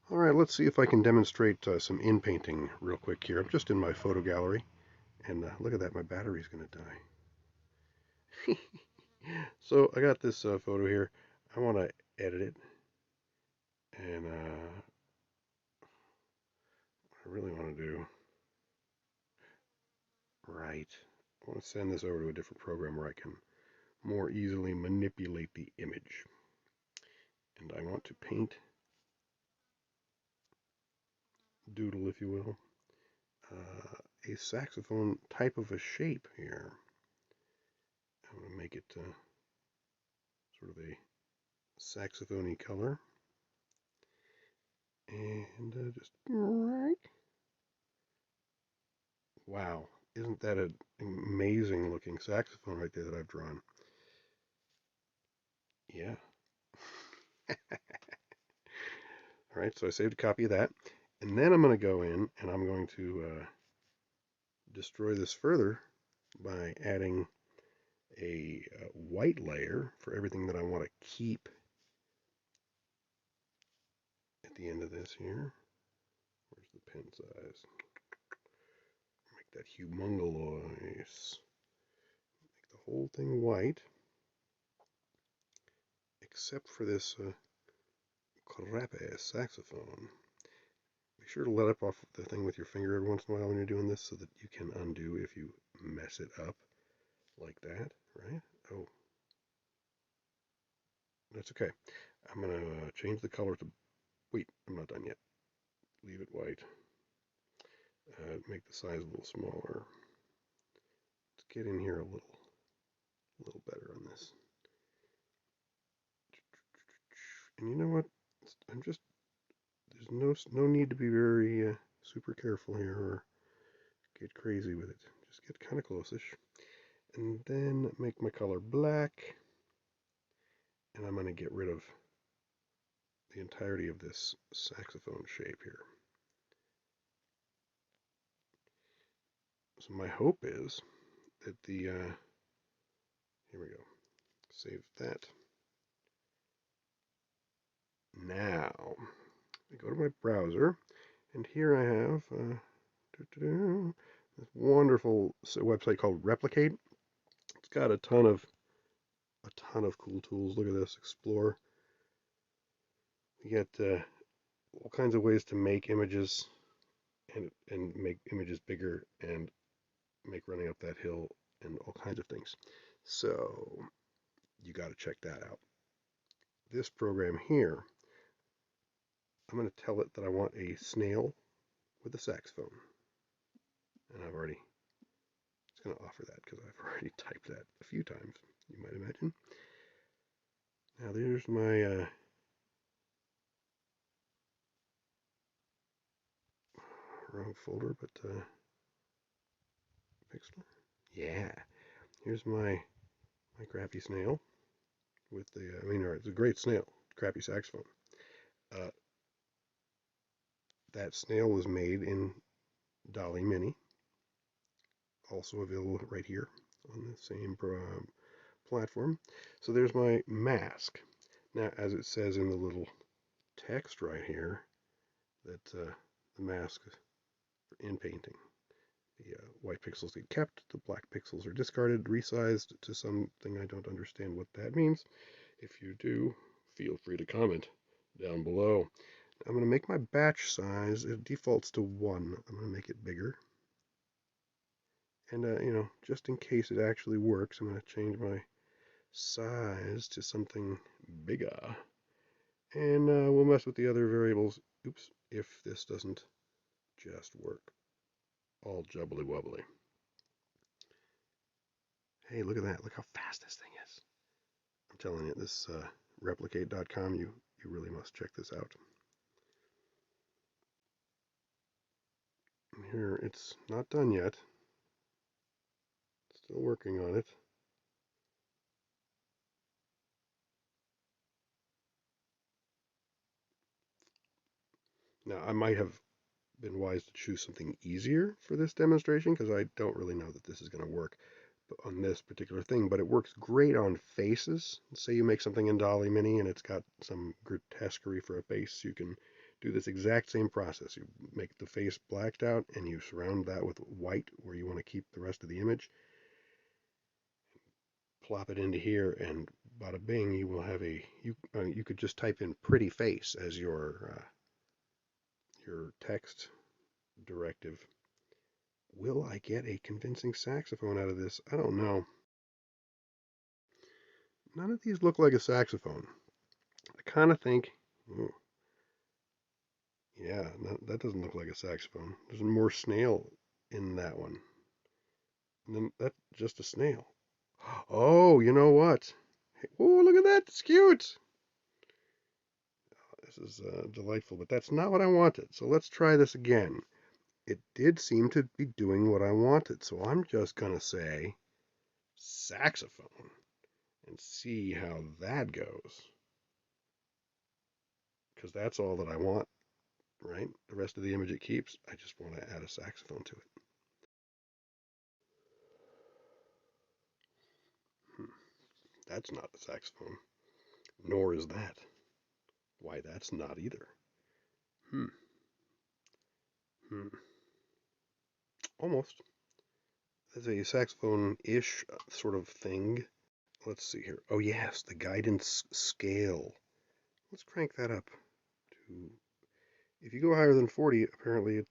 All right, let's see if I can demonstrate some inpainting real quick here. I'm just in my photo gallery, and look at that, my battery's going to die. So I got this photo here. I want to edit it, and I really want to do right. I want to send this over to a different program where I can more easily manipulate the image. And I want to paint, doodle, if you will, a saxophone type of a shape here. I'm going to make it sort of a saxophone-y color. And just right. Wow, isn't that an amazing looking saxophone right there that I've drawn? Yeah. All right, so I saved a copy of that. And then I'm going to go in and I'm going to destroy this further by adding a white layer for everything that I want to keep at the end of this here. Where's the pen size? Make that humongous. Make the whole thing white, except for this crappy saxophone. Be sure to let up off the thing with your finger every once in a while when you're doing this so that you can undo if you mess it up like that, right? Oh, that's okay. I'm going to change the color to, wait, I'm not done yet. Leave it white. Make the size a little smaller. Let's get in here a little better on this. And you know what? I'm just, there's no need to be very super careful here or get crazy with it. Just get kind of close-ish. And then make my color black. And I'm going to get rid of the entirety of this saxophone shape here. So my hope is that here we go, save that. Now, I go to my browser, and here I have this wonderful website called Replicate. It's got a ton of cool tools. Look at this, explore. You get all kinds of ways to make images and make images bigger and make running up that hill and all kinds of things. So you got to check that out. This program here, I'm going to tell it that I want a snail with a saxophone. And it's going to offer that because I've already typed that a few times, you might imagine. Now there's my wrong folder, but pixel. Yeah, here's my crappy snail with the, it's a great snail, crappy saxophone. Uh, that snail was made in Dall-e Mini, also available right here on the same platform. So there's my mask. Now, as it says in the little text right here, that the mask for inpainting. The white pixels get kept, the black pixels are discarded, resized to something I don't understand what that means. If you do, feel free to comment down below. I'm going to make my batch size, it defaults to 1. I'm going to make it bigger. And, just in case it actually works, I'm going to change my size to something bigger. And we'll mess with the other variables, oops, if this doesn't just work. All jubbly wobbly. Hey, look at that. Look how fast this thing is. I'm telling you, this replicate.com, you really must check this out. And here, it's not done yet. Still working on it. Now, I might have been wise to choose something easier for this demonstration because I don't really know that this is going to work on this particular thing, but it works great on faces. Say you make something in Dall-e Mini and it's got some grotesquerie for a face, you can Do this exact same process. You make the face blacked out and you surround that with white where you want to keep the rest of the image. Plop it into here, and bada bing, you will have you could just type in pretty face as your text directive. Will I get a convincing saxophone out of this? I don't know. None of these look like a saxophone. I kind of think, ooh, yeah, no, that doesn't look like a saxophone. There's more snail in that one. And then that's just a snail. Oh, you know what? Oh, look at that. It's cute. This is delightful, but that's not what I wanted. So let's try this again. It did seem to be doing what I wanted. So I'm just going to say saxophone and see how that goes. Because that's all that I want, right? The rest of the image it keeps. I just want to add a saxophone to it. That's not a saxophone. Nor is that. Why, that's not either. Hmm. Hmm. Almost. There's a saxophone-ish sort of thing. Let's see here. Oh, yes, the guidance scale. Let's crank that up to... If you go higher than 40, apparently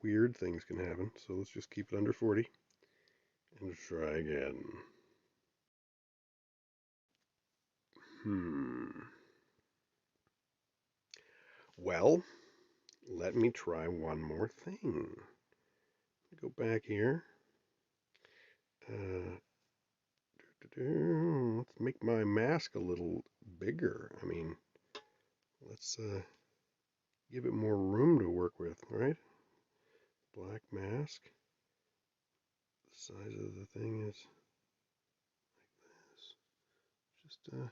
weird things can happen. So let's just keep it under 40 and try again. Well, let me try one more thing. Go back here. Let's make my mask a little bigger. I mean, let's give it more room to work with, right? Black mask. The size of the thing is like this. Just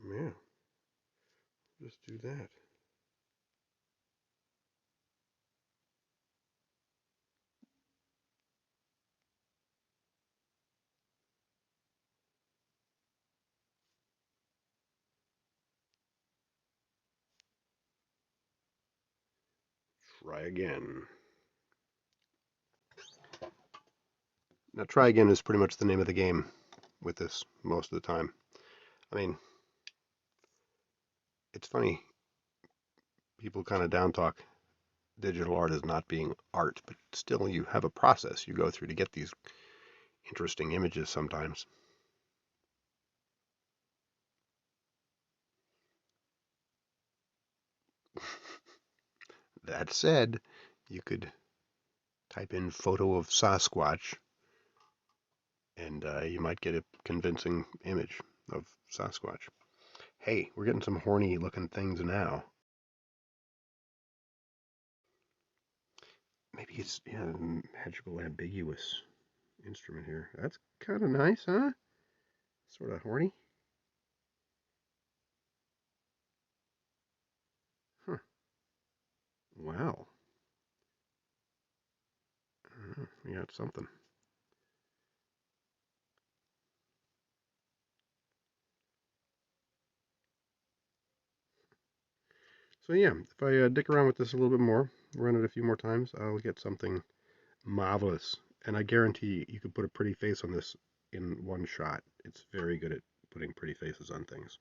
yeah, just do that. Try again. Now, try again is pretty much the name of the game with this most of the time. I mean, it's funny. People kind of down talk digital art as not being art, but still you have a process you go through to get these interesting images sometimes. That said, you could type in photo of Sasquatch and you might get a convincing image of Sasquatch. Hey, we're getting some horny looking things now. Maybe it's magical ambiguous instrument here. That's kind of nice, huh? Sort of horny. Huh. Wow. We got something. So yeah, if I dick around with this a little bit more, run it a few more times, I'll get something marvelous. And I guarantee you could put a pretty face on this in one shot. It's very good at putting pretty faces on things.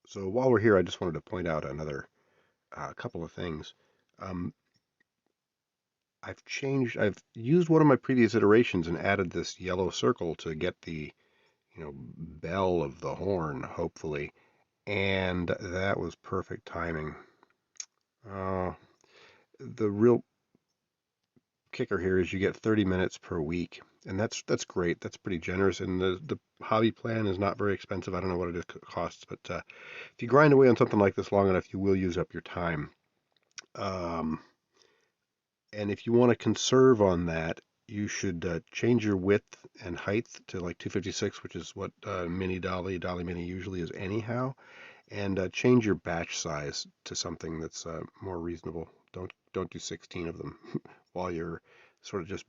So while we're here, I just wanted to point out another couple of things. Um, I've used one of my previous iterations and added this yellow circle to get the, bell of the horn, hopefully. And that was perfect timing. Uh, the real kicker here is you get 30 minutes per week, and that's great. That's pretty generous, and the hobby plan is not very expensive. I don't know what it costs, but if you grind away on something like this long enough, you will use up your time. Um, and if you want to conserve on that, you should change your width and height to like 256, which is what mini Dall-e mini usually is anyhow, and change your batch size to something that's more reasonable. Don't don't do 16 of them while you're sort of just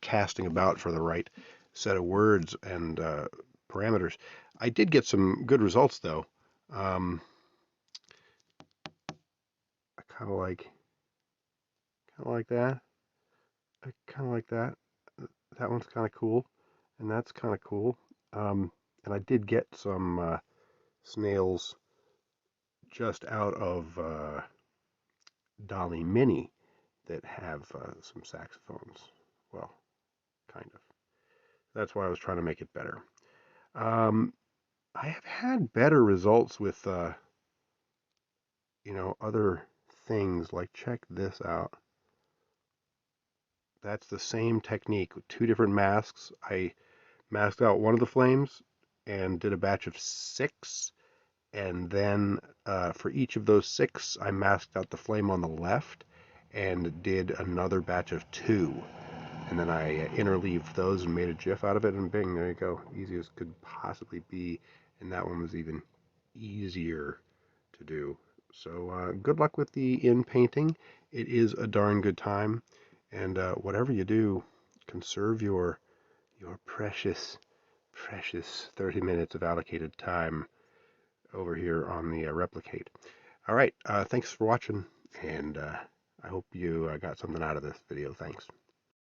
casting about for the right set of words and parameters. I did get some good results though. I kind of like that. I kind of like that. That one's kind of cool, and that's kind of cool. And I did get some snails just out of Dall-e Mini that have some saxophones. Well, kind of. That's why I was trying to make it better. Um, I have had better results with, other things. Like, check this out. That's the same technique with two different masks. I masked out one of the flames and did a batch of 6. And then for each of those 6, I masked out the flame on the left and did another batch of 2. And then I interleaved those and made a GIF out of it, and bing, there you go. Easy as could possibly be. And that one was even easier to do. So good luck with the inpainting. It is a darn good time. And whatever you do, conserve your precious, precious 30 minutes of allocated time over here on the replicate. All right, thanks for watching, and I hope you got something out of this video. Thanks.